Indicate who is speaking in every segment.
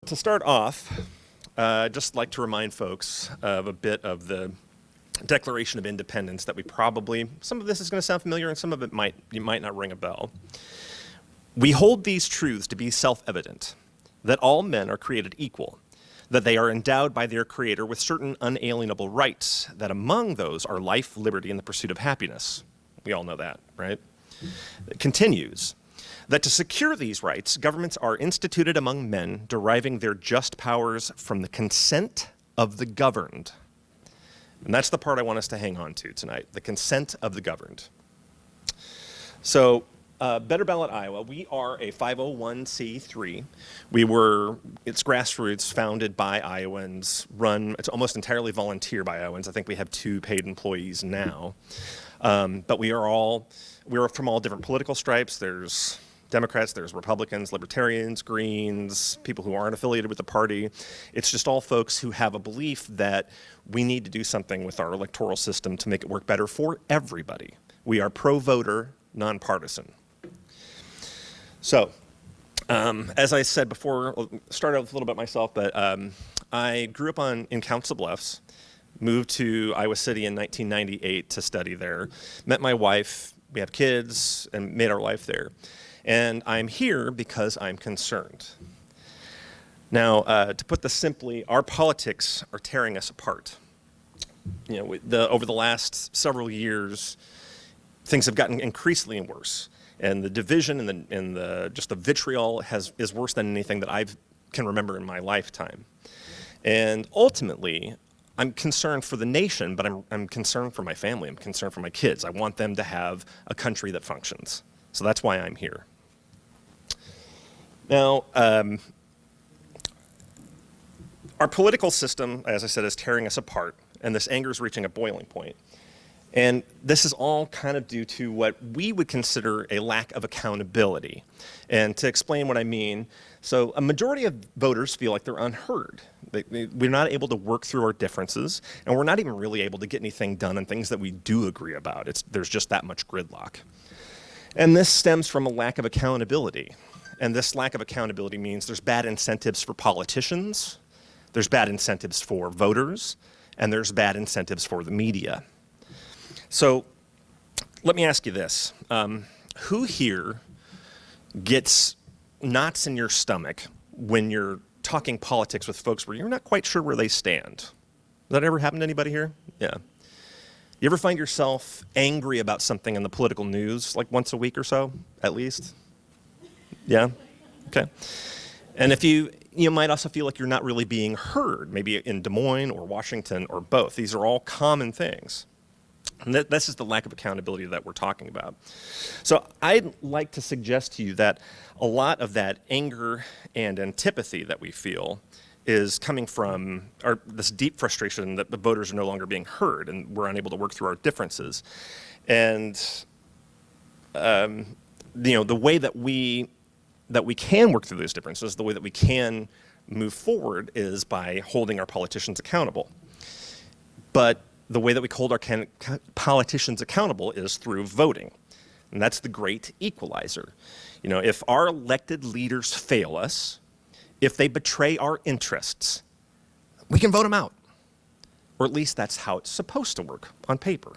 Speaker 1: to start off, I'd just like to remind folks of a bit of the Declaration of Independence that we probably, some of this is going to sound familiar and some of it might not ring a bell. We hold these truths to be self-evident, that all men are created equal, that they are endowed by their Creator with certain unalienable rights, that among those are life, liberty, and the pursuit of happiness. We all know that, right? It continues, that to secure these rights, governments are instituted among men, deriving their just powers from the consent of the governed. And that's the part I want us to hang on to tonight, the consent of the governed. So, Better Ballot Iowa, we are a 501c3. It's grassroots, founded by Iowans, it's almost entirely volunteer by Iowans. I think we have 2 paid employees now. But we're from all different political stripes. There's Democrats, there's Republicans, Libertarians, Greens, people who aren't affiliated with the party. It's just all folks who have a belief that we need to do something with our electoral system to make it work better for everybody. We are pro-voter, nonpartisan. So, as I said before, I'll start out with a little bit myself, but I grew up in Council Bluffs, moved to Iowa City in 1998 to study there, met my wife, we have kids, and made our life there. And I'm here because I'm concerned. Now, to put this simply, our politics are tearing us apart. You know, over the last several years, things have gotten increasingly worse. And the division and just the vitriol is worse than anything that I can remember in my lifetime. And ultimately, I'm concerned for the nation, but I'm concerned for my family. I'm concerned for my kids. I want them to have a country that functions. So that's why I'm here. Now, our political system, as I said, is tearing us apart, and this anger is reaching a boiling point. And this is all kind of due to what we would consider a lack of accountability. And to explain what I mean, so a majority of voters feel like they're unheard. We're not able to work through our differences, and we're not even really able to get anything done on things that we do agree about. There's just that much gridlock. And this stems from a lack of accountability. And this lack of accountability means there's bad incentives for politicians, there's bad incentives for voters, and there's bad incentives for the media. So let me ask you this. Who here gets knots in your stomach when you're talking politics with folks where you're not quite sure where they stand? Does that ever happen to anybody here? Yeah. You ever find yourself angry about something in the political news like once a week or so, at least? Yeah? Okay. And if you might also feel like you're not really being heard, maybe in Des Moines or Washington or both. These are all common things. And this is the lack of accountability that we're talking about. So I'd like to suggest to you that a lot of that anger and antipathy that we feel is coming from this deep frustration that the voters are no longer being heard and we're unable to work through our differences. And the way that we can work through those differences, the way that we can move forward is by holding our politicians accountable. But the way that we hold our politicians accountable is through voting. And that's the great equalizer. You know, if our elected leaders fail us, if they betray our interests, we can vote them out. Or at least that's how it's supposed to work on paper.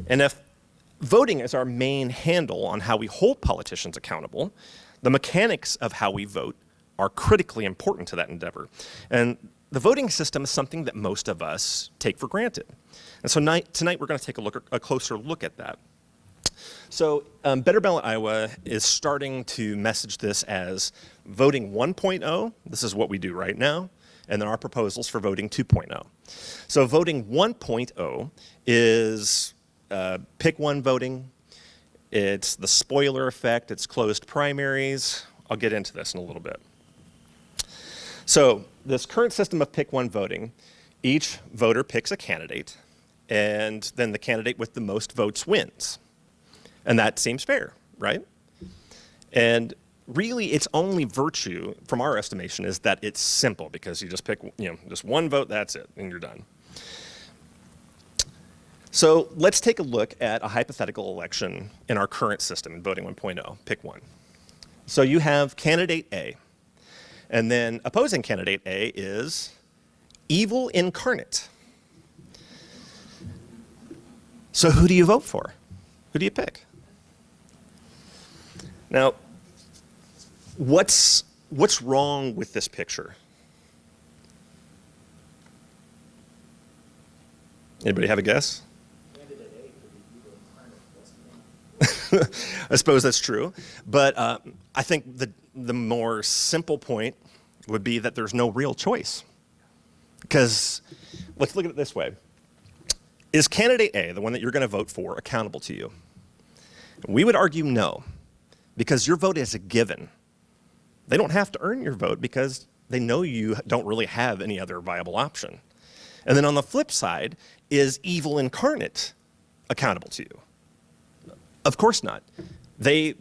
Speaker 1: And if voting is our main handle on how we hold politicians accountable, the mechanics of how we vote are critically important to that endeavor. And the voting system is something that most of us take for granted. And so tonight we're going to take a closer look at that. So Better Ballot Iowa is starting to message this as voting 1.0. This is what we do right now. And then our proposals for voting 2.0. So voting 1.0 is pick one voting. It's the spoiler effect. It's closed primaries. I'll get into this in a little bit. So this current system of pick one voting, each voter picks a candidate, and then the candidate with the most votes wins. And that seems fair, right? And really, its only virtue, from our estimation, is that it's simple because you just pick, just one vote, that's it, and you're done. So let's take a look at a hypothetical election in our current system in voting 1.0. Pick one. So you have candidate A, And then opposing candidate A is evil incarnate. So who do you vote for? Who do you pick? Now, what's wrong with this picture? Anybody have a guess? I suppose that's true. But I think the more simple point would be that there's no real choice. Because let's look at it this way. Is candidate A, the one that you're going to vote for, accountable to you? We would argue no, because your vote is a given. They don't have to earn your vote because they know you don't really have any other viable option. And then on the flip side, is evil incarnate accountable to you? Of course not. They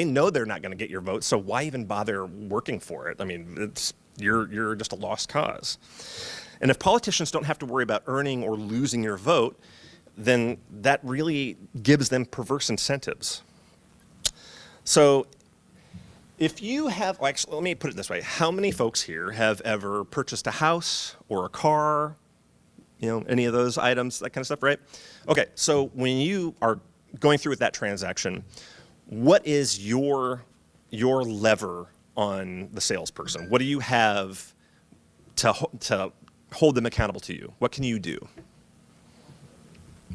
Speaker 1: know they're not going to get your vote, so why even bother working for it? I mean, you're just a lost cause. And if politicians don't have to worry about earning or losing your vote, then that really gives them perverse incentives. So if you have, actually, let me put it this way. How many folks here have ever purchased a house or a car, any of those items, that kind of stuff, right? Okay, so when you are going through with that transaction, what is your lever on the salesperson? What do you have to hold them accountable to you? What can you do?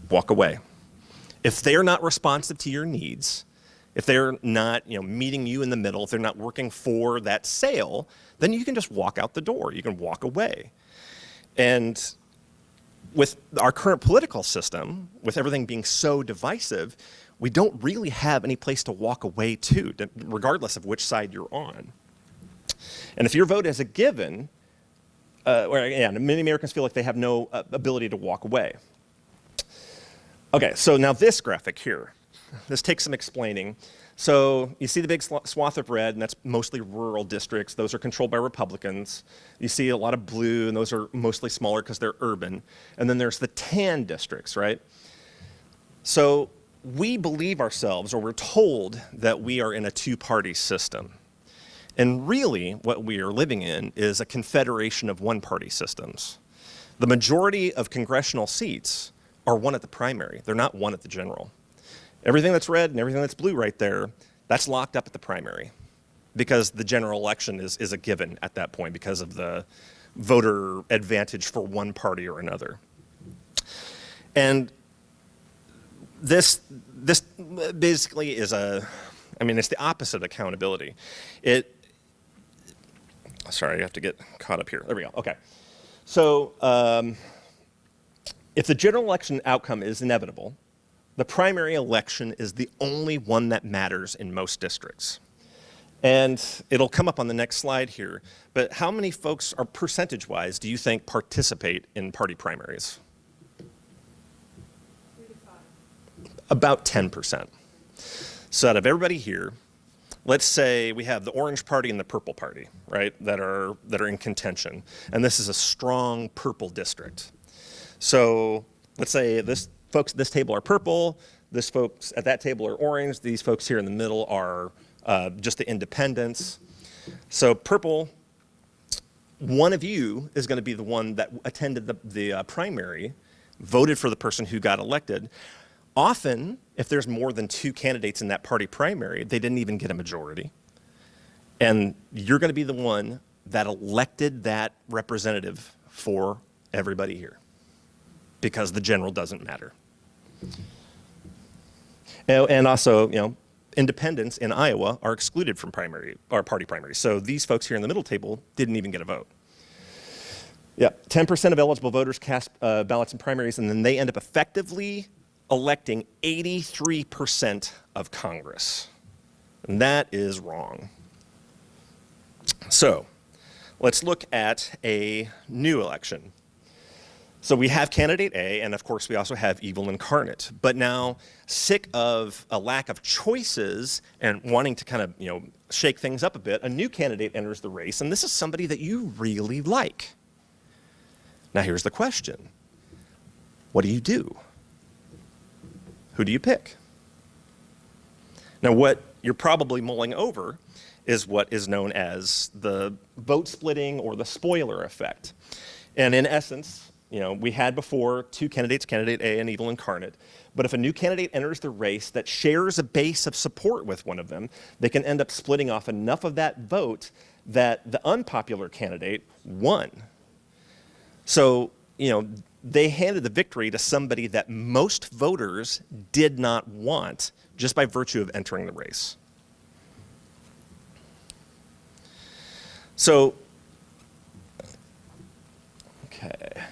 Speaker 1: Walk away. If they're not responsive to your needs, if they're not meeting you in the middle, if they're not working for that sale, then you can just walk out the door. You can walk away. And with our current political system, with everything being so divisive, we don't really have any place to walk away to, regardless of which side you're on. And if your vote is a given, many Americans feel like they have no ability to walk away. Okay, so now this graphic here, this takes some explaining. So you see the big swath of red, and that's mostly rural districts. Those are controlled by Republicans. You see a lot of blue, and those are mostly smaller because they're urban. And then there's the tan districts, right? So we believe ourselves, or we're told that we are in a two-party system. And really, what we are living in is a confederation of one-party systems. The majority of congressional seats are won at the primary. They're not won at the general. Everything that's red and everything that's blue right there, that's locked up at the primary because the general election is a given at that point because of the voter advantage for one party or another. And this basically is it's the opposite of accountability. Sorry, I have to get caught up here. There we go. Okay. So if the general election outcome is inevitable, the primary election is the only one that matters in most districts. And it'll come up on the next slide here. But how many folks, are percentage-wise, do you think participate in party primaries?
Speaker 2: 3 to 5.
Speaker 1: About 10%. So out of everybody here, let's say we have the orange party and the purple party, right, that are in contention. And this is a strong purple district. So let's say this folks at this table are purple, this folks at that table are orange, these folks here in the middle are just the independents. So purple, one of you is going to be the one that attended the primary, voted for the person who got elected. Often, if there's more than 2 candidates in that party primary, they didn't even get a majority. And you're going to be the one that elected that representative for everybody here because the general doesn't matter. And also, independents in Iowa are excluded from party primaries. So these folks here in the middle table didn't even get a vote. Yeah, 10% of eligible voters cast ballots in primaries, and then they end up effectively electing 83% of Congress. And that is wrong. So let's look at a new election. So we have candidate A, and of course we also have evil incarnate. But now, sick of a lack of choices and wanting to kind of, shake things up a bit, a new candidate enters the race, and this is somebody that you really like. Now here's the question. What do you do? Who do you pick? Now what you're probably mulling over is what is known as the vote splitting or the spoiler effect. And in essence, we had before two candidates, candidate A and evil incarnate. But if a new candidate enters the race that shares a base of support with one of them, they can end up splitting off enough of that vote that the unpopular candidate won. So, they handed the victory to somebody that most voters did not want just by virtue of entering the race. So, okay.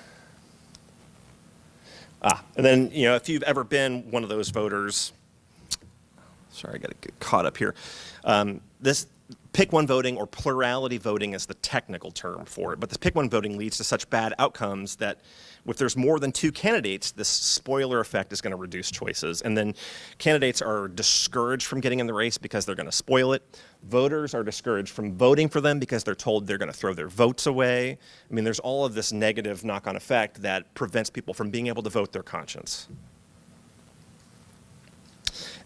Speaker 1: And then, if you've ever been one of those voters, sorry, I got to get caught up here. This pick one voting or plurality voting is the technical term for it, but this pick one voting leads to such bad outcomes that if there's more than two candidates, this spoiler effect is going to reduce choices. And then candidates are discouraged from getting in the race because they're going to spoil it. Voters are discouraged from voting for them because they're told they're going to throw their votes away. I mean, there's all of this negative knock-on effect that prevents people from being able to vote their conscience.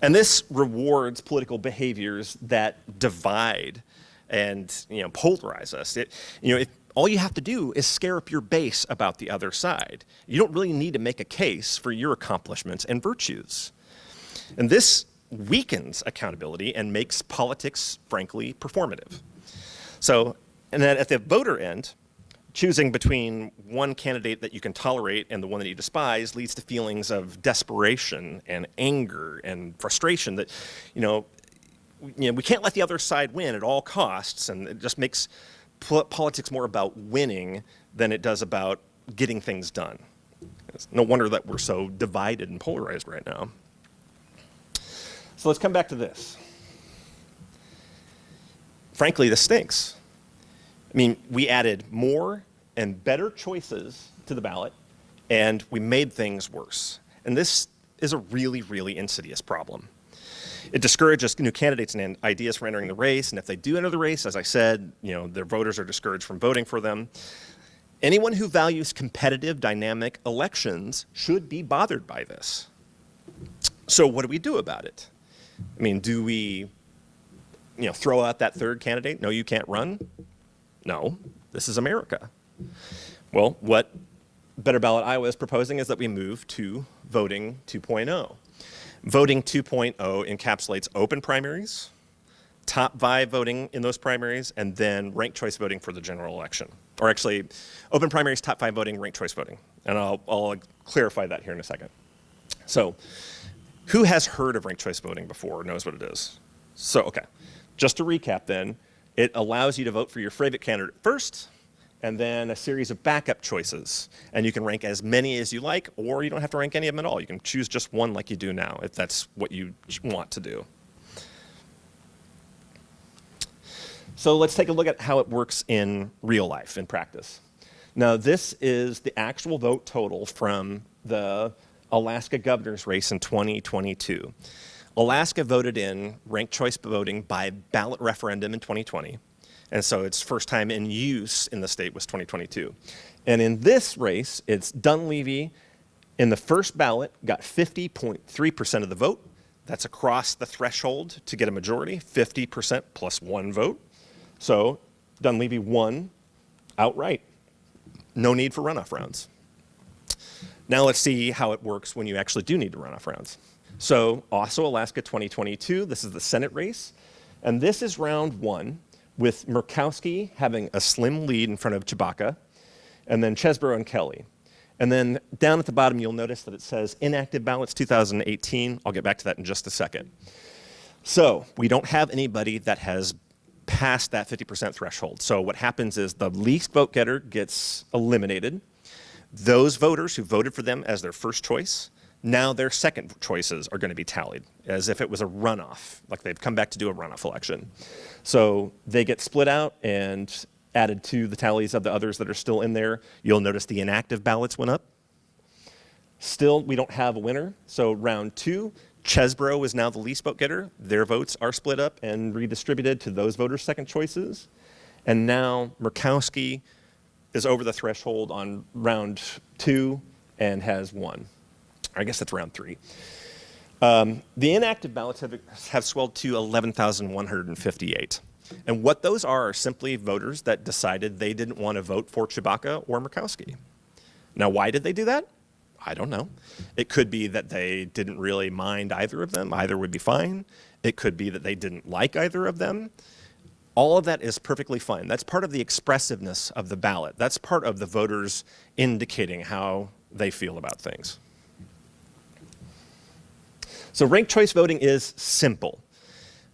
Speaker 1: And this rewards political behaviors that divide and polarize us. All you have to do is scare up your base about the other side. You don't really need to make a case for your accomplishments and virtues. And this weakens accountability and makes politics, frankly, performative. So, and then at the voter end, choosing between one candidate that you can tolerate and the one that you despise leads to feelings of desperation and anger and frustration that, we can't let the other side win at all costs, and it just makes politics more about winning than it does about getting things done. It's no wonder that we're so divided and polarized right now. So let's come back to this. Frankly, this stinks. I mean, we added more and better choices to the ballot, and we made things worse. And this is a really, really insidious problem. It discourages new candidates and ideas from entering the race, and if they do enter the race, as I said, their voters are discouraged from voting for them. Anyone who values competitive, dynamic elections should be bothered by this. So what do we do about it? I mean, do we, throw out that third candidate? No, you can't run? No, this is America. Well, what Better Ballot Iowa is proposing is that we move to voting 2.0. Voting 2.0 encapsulates open primaries, top 5 voting in those primaries, and then ranked choice voting for the general election. Or actually, open primaries, top 5 voting, ranked choice voting. And I'll clarify that here in a second. So, who has heard of ranked choice voting before or knows what it is? So, okay, just to recap then, it allows you to vote for your favorite candidate first, and then a series of backup choices. And you can rank as many as you like, or you don't have to rank any of them at all. You can choose just one like you do now, if that's what you want to do. So let's take a look at how it works in real life, in practice. Now, this is the actual vote total from the Alaska governor's race in 2022. Alaska voted in ranked choice voting by ballot referendum in 2020. And so its first time in use in the state was 2022. And in this race, it's Dunleavy in the first ballot got 50.3% of the vote. That's across the threshold to get a majority, 50% plus 1 vote. So Dunleavy won outright. No need for runoff rounds. Now let's see how it works when you actually do need to runoff rounds. So also Alaska 2022, this is the Senate race. And this is round 1. With Murkowski having a slim lead in front of Chewbacca, and then Chesbrough and Kelly. And then down at the bottom, you'll notice that it says inactive ballots 2018. I'll get back to that in just a second. So we don't have anybody that has passed that 50% threshold. So what happens is the least vote getter gets eliminated. Those voters who voted for them as their first choice, now their second choices are going to be tallied as if it was a runoff, like they've come back to do a runoff election. So they get split out and added to the tallies of the others that are still in there. You'll notice the inactive ballots went up. Still, we don't have a winner. So round 2, Chesbrough is now the least vote getter. Their votes are split up and redistributed to those voters' second choices. And now Murkowski is over the threshold on round 2 and has won. I guess that's round 3. The inactive ballots have swelled to 11,158. And what those are simply voters that decided they didn't want to vote for Chewbacca or Murkowski. Now, why did they do that? I don't know. It could be that they didn't really mind either of them. Either would be fine. It could be that they didn't like either of them. All of that is perfectly fine. That's part of the expressiveness of the ballot. That's part of the voters indicating how they feel about things. So ranked choice voting is simple.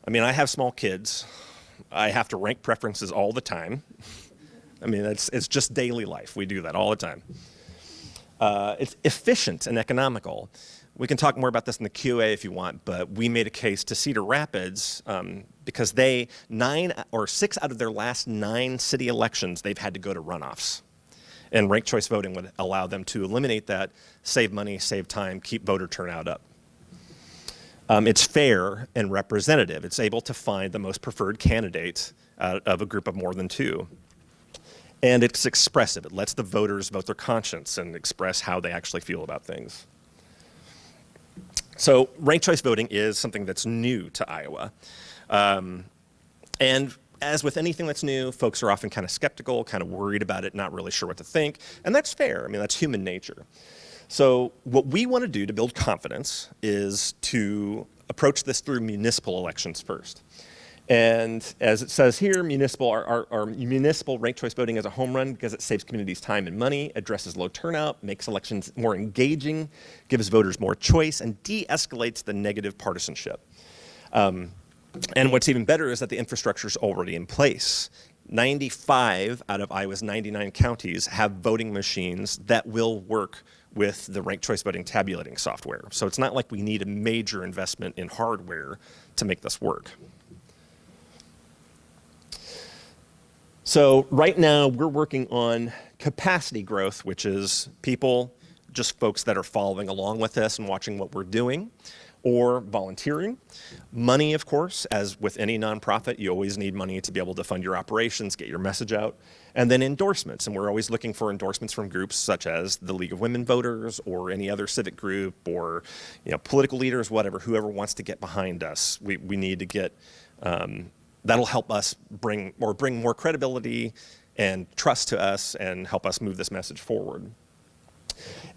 Speaker 1: I mean, I have small kids. I have to rank preferences all the time. I mean, it's just daily life. We do that all the time. It's efficient and economical. We can talk more about this in the QA if you want, but we made a case to Cedar Rapids because 6 out of their last 9 city elections, they've had to go to runoffs. And ranked choice voting would allow them to eliminate that, save money, save time, keep voter turnout up. It's fair and representative. It's able to find the most preferred candidate out of a group of more than 2. And it's expressive. It lets the voters vote their conscience and express how they actually feel about things. So ranked choice voting is something that's new to Iowa. And as with anything that's new, folks are often kind of skeptical, kind of worried about it, not really sure what to think. And that's fair. I mean, that's human nature. So what we want to do to build confidence is to approach this through municipal elections first. And as it says here, our municipal ranked choice voting is a home run because it saves communities time and money, addresses low turnout, makes elections more engaging, gives voters more choice, and de-escalates the negative partisanship. And what's even better is that the infrastructure is already in place. 95 out of Iowa's 99 counties have voting machines that will work with the ranked choice voting tabulating software. So it's not like we need a major investment in hardware to make this work. So right now we're working on capacity growth, which is people, just folks that are following along with us and watching what we're doing, or volunteering. Money, of course, as with any nonprofit, you always need money to be able to fund your operations, get your message out. And then endorsements, and we're always looking for endorsements from groups such as the League of Women Voters or any other civic group or political leaders, whoever wants to get behind us. We need to get, that'll help us bring more credibility and trust to us and help us move this message forward.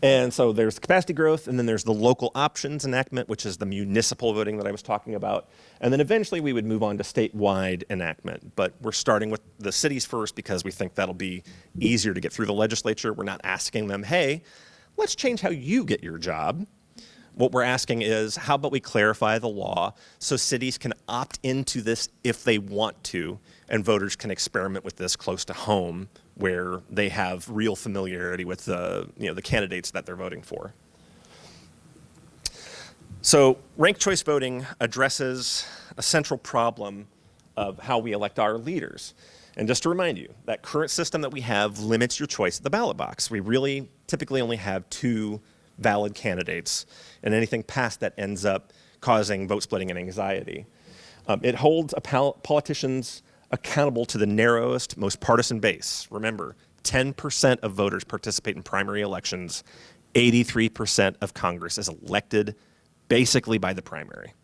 Speaker 1: And so there's capacity growth, and then there's the local options enactment, which is the municipal voting that I was talking about. And then eventually we would move on to statewide enactment. But we're starting with the cities first because we think that'll be easier to get through the legislature. We're not asking them, hey, let's change how you get your job. What we're asking is, how about we clarify the law so cities can opt into this if they want to, and voters can experiment with this close to home where they have real familiarity with the candidates that they're voting for. So ranked choice voting addresses a central problem of how we elect our leaders. And just to remind you, that current system that we have limits your choice at the ballot box. We really typically only have 2 valid candidates, and anything past that ends up causing vote splitting and anxiety. It holds politicians accountable to the narrowest, most partisan base. Remember, 10% of voters participate in primary elections. 83% of Congress is elected basically by the primary.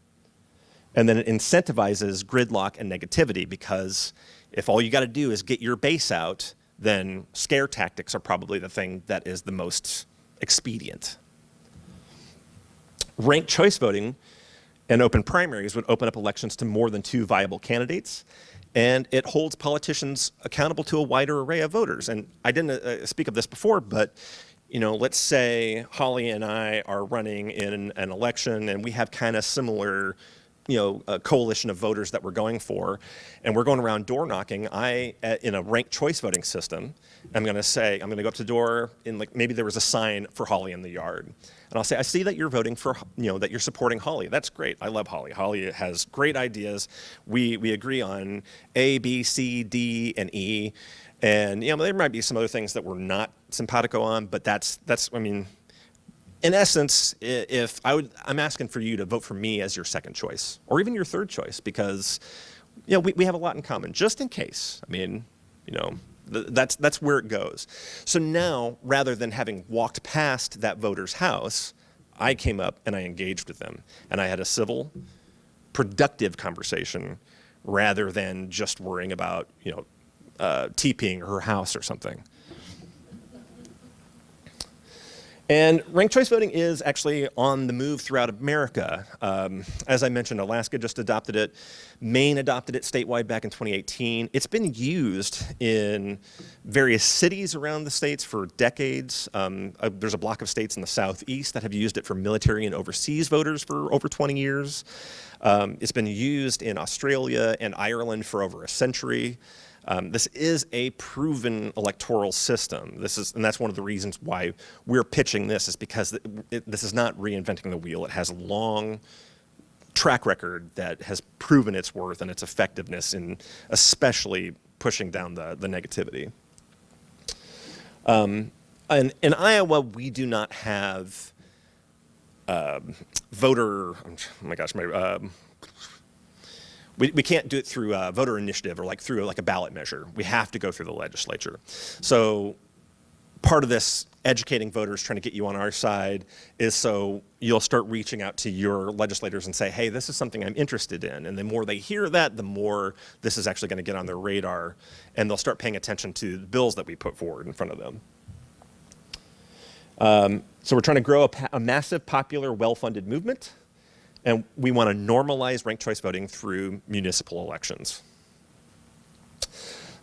Speaker 1: And then it incentivizes gridlock and negativity because if all you got to do is get your base out, then scare tactics are probably the thing that is the most expedient. Ranked choice voting and open primaries would open up elections to more than 2 viable candidates, and it holds politicians accountable to a wider array of voters. And I didn't speak of this before, but let's say Holly and I are running in an election and we have kind of similar a coalition of voters that we're going for, and we're going around door knocking. In a ranked choice voting system, I'm going to go up to the door, and maybe there was a sign for Holly in the yard. And I'll say, I see that you're voting for, that you're supporting Holly. That's great. I love Holly. Holly has great ideas. We agree on A, B, C, D, and E. And, there might be some other things that we're not simpatico on, but that's in essence, I'm asking for you to vote for me as your second choice, or even your third choice, because we have a lot in common. Just in case, that's where it goes. So now, rather than having walked past that voter's house, I came up and I engaged with them, and I had a civil, productive conversation rather than just worrying about, TPing her house or something. And ranked choice voting is actually on the move throughout America. As I mentioned, Alaska just adopted it. Maine adopted it statewide back in 2018. It's been used in various cities around the states for decades. There's a block of states in the southeast that have used it for military and overseas voters for over 20 years. It's been used in Australia and Ireland for over a century. This is a proven electoral system. And that's one of the reasons why we're pitching this, is because this is not reinventing the wheel. It has a long track record that has proven its worth and its effectiveness in especially pushing down the negativity. And in Iowa, we do not have voter, oh my gosh, we can't do it through a voter initiative or through a ballot measure. We have to go through the legislature. So part of this educating voters, trying to get you on our side, is so you'll start reaching out to your legislators and say, hey, this is something I'm interested in. And the more they hear that, the more this is actually going to get on their radar, and they'll start paying attention to the bills that we put forward in front of them. So we're trying to grow a massive, popular, well-funded movement. And we want to normalize ranked choice voting through municipal elections.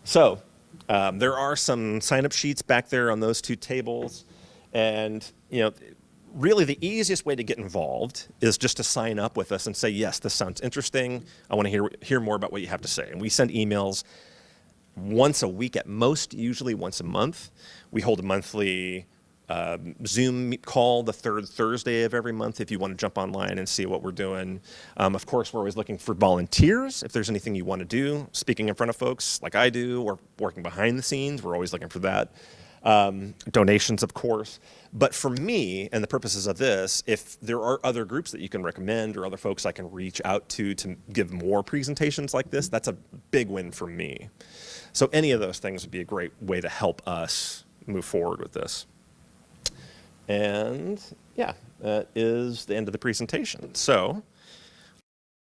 Speaker 1: So there are some sign-up sheets back there on those two tables. And really the easiest way to get involved is just to sign up with us and say, yes, this sounds interesting. I want to hear more about what you have to say. And we send emails once a week at most, usually once a month. We hold a monthly Zoom call the third Thursday of every month if you want to jump online and see what we're doing. Of course, we're always looking for volunteers. If there's anything you want to do, speaking in front of folks like I do, or working behind the scenes, we're always looking for that. Donations, of course. But for me, and the purposes of this, if there are other groups that you can recommend or other folks I can reach out to give more presentations like this, that's a big win for me. So any of those things would be a great way to help us move forward with this. And yeah, that is the end of the presentation. So